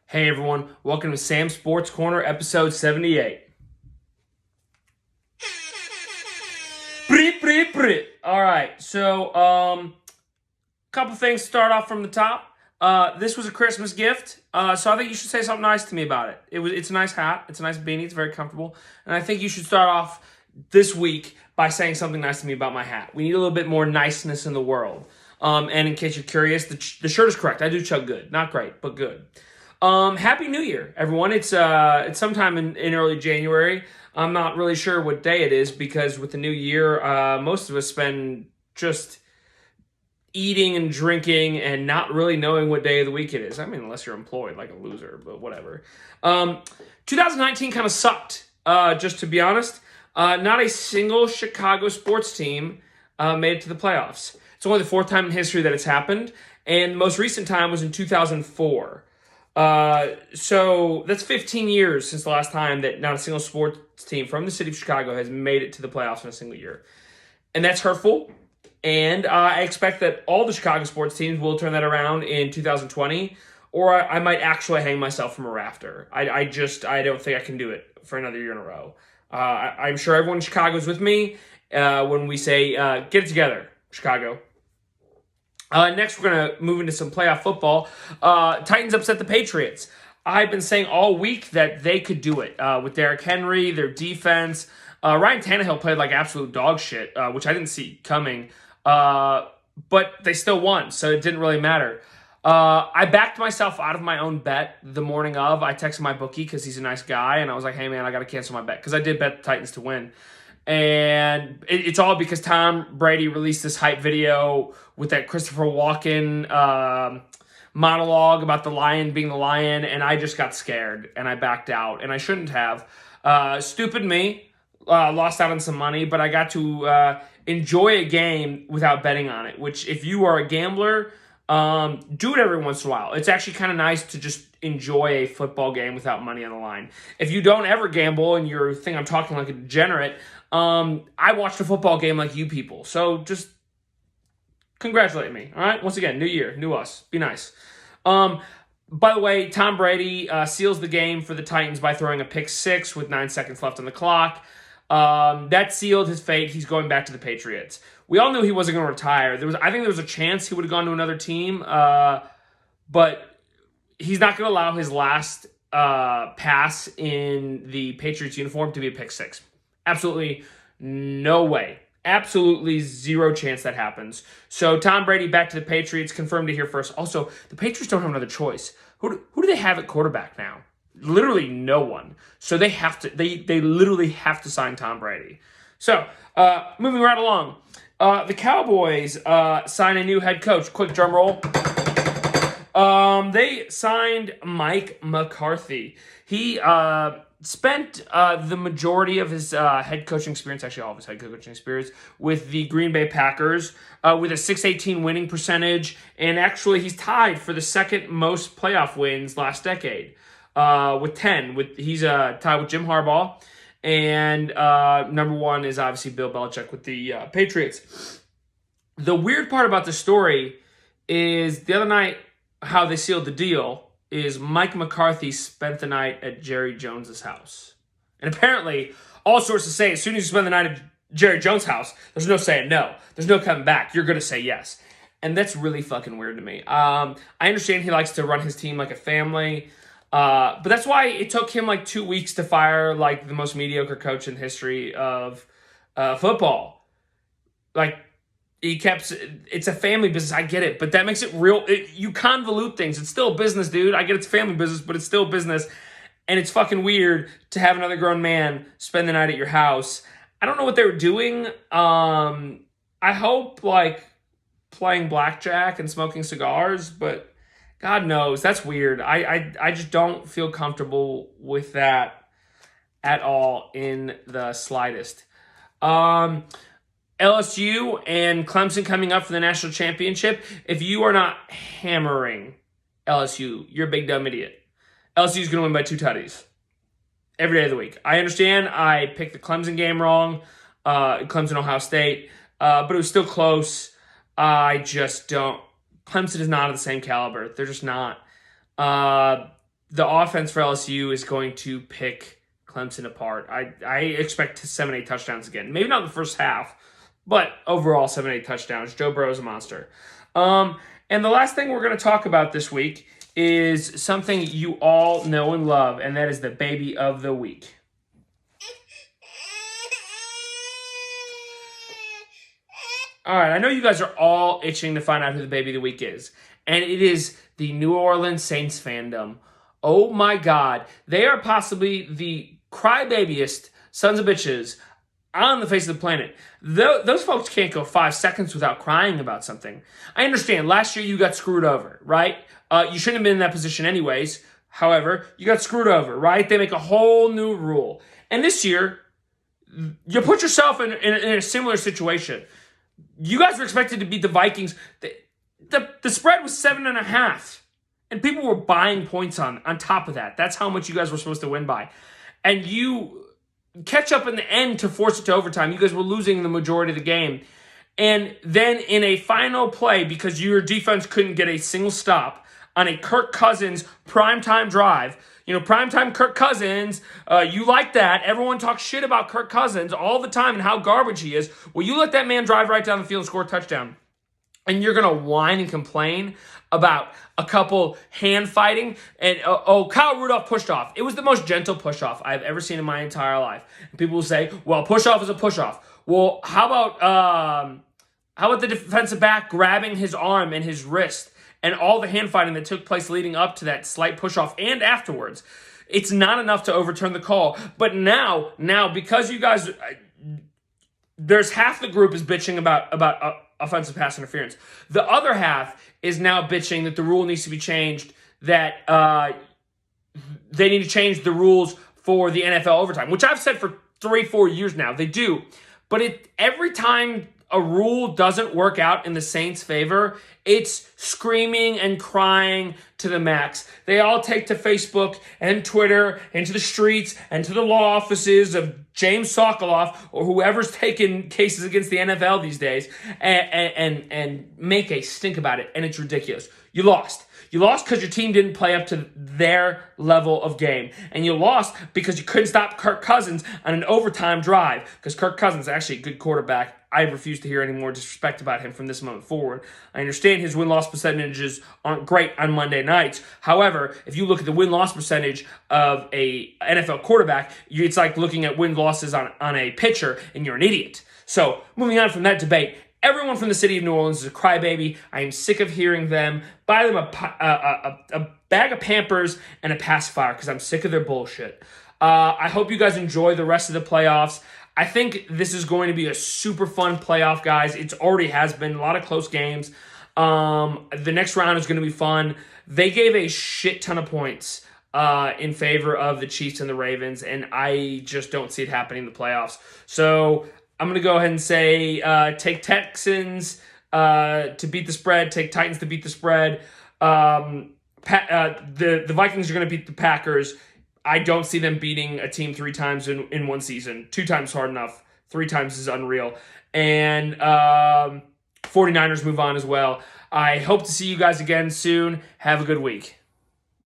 Hey everyone, welcome to Sam's Sports Corner, episode 78. All right, so couple things to start off from the top. This was a Christmas gift, so I think you should say something nice to me about it. It's a nice hat, it's a nice beanie, it's very comfortable, and I think you should start off this week by saying something nice to me about my hat. We need a little bit more niceness in the world. And in case you're curious, the shirt is correct. I do chug good, not great, but good. Happy New Year, everyone. It's sometime in early January. I'm not really sure what day it is because with the new year, most of us spend just eating and drinking and not really knowing what day of the week it is. I mean, unless you're employed like a loser, but whatever. 2019 kind of sucked, just to be honest. Not a single Chicago sports team made it to the playoffs. It's only the fourth time in history that it's happened, and the most recent time was in 2004. So that's 15 years since the last time that not a single sports team from the city of Chicago has made it to the playoffs in a single year. And that's hurtful. And I expect that all the Chicago sports teams will turn that around in 2020, or I might actually hang myself from a rafter. I don't think I can do it for another year in a row. I'm sure everyone in Chicago is with me when we say, get it together, Chicago. Next, we're going to move into some playoff football. Titans upset the Patriots. I've been saying all week that they could do it with Derrick Henry, their defense. Ryan Tannehill played like absolute dog shit, which I didn't see coming. But they still won, so it didn't really matter. I backed myself out of my own bet the morning of. I texted my bookie because he's a nice guy, and I was like, hey, man, I got to cancel my bet because I did bet the Titans to win. And it's all because Tom Brady released this hype video with that Christopher Walken monologue about the lion being the lion, and I just got scared, and I backed out, and I shouldn't have. Stupid me, lost out on some money, but I got to enjoy a game without betting on it, which if you are a gambler, do it every once in a while. It's actually kind of nice to just enjoy a football game without money on the line. If you don't ever gamble and you think I'm talking like a degenerate, I watched a football game like you people. So just congratulate me. All right. Once again, new year, new us. Be nice. By the way, Tom Brady seals the game for the Titans by throwing a pick six with 9 seconds left on the clock. That sealed his fate. He's going back to the Patriots. We all knew he wasn't going to retire. I think there was a chance he would have gone to another team, but he's not going to allow his last pass in the Patriots uniform to be a pick six. Absolutely no way. Absolutely zero chance that happens. So Tom Brady back to the Patriots, confirmed it here first. Also, the Patriots don't have another choice. Who do they have at quarterback now? Literally no one. So they have to. They literally have to sign Tom Brady. So moving right along, the Cowboys sign a new head coach. Quick drum roll. They signed Mike McCarthy. He spent the majority of his head coaching experience, actually all of his head coaching experience, with the Green Bay Packers with a .618 winning percentage. And actually, he's tied for the second most playoff wins last decade with 10. He's tied with Jim Harbaugh. And number one is obviously Bill Belichick with the Patriots. The weird part about the story is the other night, how they sealed the deal is Mike McCarthy spent the night at Jerry Jones's house. And apparently, all sources say as soon as you spend the night at Jerry Jones' house, there's no saying no. There's no coming back. You're going to say yes. And that's really fucking weird to me. I understand he likes to run his team like a family, but that's why it took him like 2 weeks to fire like the most mediocre coach in the history of football. Like, it's a family business. I get it, but that makes it real. You convolute things. It's still a business, dude. I get it's family business, but it's still business. And it's fucking weird to have another grown man spend the night at your house. I don't know what they were doing. I hope like playing blackjack and smoking cigars, but God knows that's weird. I just don't feel comfortable with that at all in the slightest. LSU and Clemson coming up for the national championship. If you are not hammering LSU, you're a big dumb idiot. LSU is going to win by 2 tutties every day of the week. I understand I picked the Clemson game wrong, Clemson, Ohio State, but it was still close. I just don't. Clemson is not of the same caliber. They're just not. the offense for LSU is going to pick Clemson apart. I expect 7-8 touchdowns again. Maybe not in the first half, but overall 7-8 touchdowns. Joe Burrow is a monster. And the last thing we're going to talk about this week is something you all know and love, and that is the baby of the week. All right, I know you guys are all itching to find out who the baby of the week is, and it is the New Orleans Saints fandom. Oh my God, they are possibly the crybabiest sons of bitches on the face of the planet. Those folks can't go 5 seconds without crying about something. I understand, last year you got screwed over, right? You shouldn't have been in that position anyways. However, you got screwed over, right? They make a whole new rule. And this year, you put yourself in a similar situation. You guys were expected to beat the Vikings. The spread was 7.5. And people were buying points on top of that. That's how much you guys were supposed to win by. And you catch up in the end to force it to overtime. You guys were losing the majority of the game. And then in a final play, because your defense couldn't get a single stop on a Kirk Cousins primetime drive, primetime Kirk Cousins, you like that. Everyone talks shit about Kirk Cousins all the time and how garbage he is. Well, you let that man drive right down the field and score a touchdown. And you're going to whine and complain about a couple hand fighting. And, Kyle Rudolph pushed off. It was the most gentle push off I've ever seen in my entire life. And people will say, well, push off is a push off. Well, how about the defensive back grabbing his arm and his wrist and all the hand fighting that took place leading up to that slight push off and afterwards? It's not enough to overturn the call. But now, because you guys, there's half the group is bitching about offensive pass interference. The other half is now bitching that the rule needs to be changed, that they need to change the rules for the NFL overtime, which I've said for 3-4 years now. They do. But every time a rule doesn't work out in the Saints' favor, it's screaming and crying to the max. They all take to Facebook and Twitter and to the streets and to the law offices of James Sokoloff or whoever's taking cases against the NFL these days and make a stink about it. And it's ridiculous. You lost. You lost because your team didn't play up to their level of game. And you lost because you couldn't stop Kirk Cousins on an overtime drive, because Kirk Cousins is actually a good quarterback. I refuse to hear any more disrespect about him from this moment forward. I understand his win-loss percentages aren't great on Monday nights. However, if you look at the win-loss percentage of a NFL quarterback, it's like looking at win-losses on a pitcher, and you're an idiot. So, moving on from that debate, everyone from the city of New Orleans is a crybaby. I am sick of hearing them. Buy them a bag of Pampers and a pacifier, because I'm sick of their bullshit. I hope you guys enjoy the rest of the playoffs. I think this is going to be a super fun playoff, guys. It already has been a lot of close games. The next round is going to be fun. They gave a shit ton of points in favor of the Chiefs and the Ravens, and I just don't see it happening in the playoffs. So I'm going to go ahead and say take Texans to beat the spread, take Titans to beat the spread. The Vikings are going to beat the Packers. I don't see them beating a team 3 times in one season. 2 times hard enough. 3 times is unreal. And 49ers move on as well. I hope to see you guys again soon. Have a good week.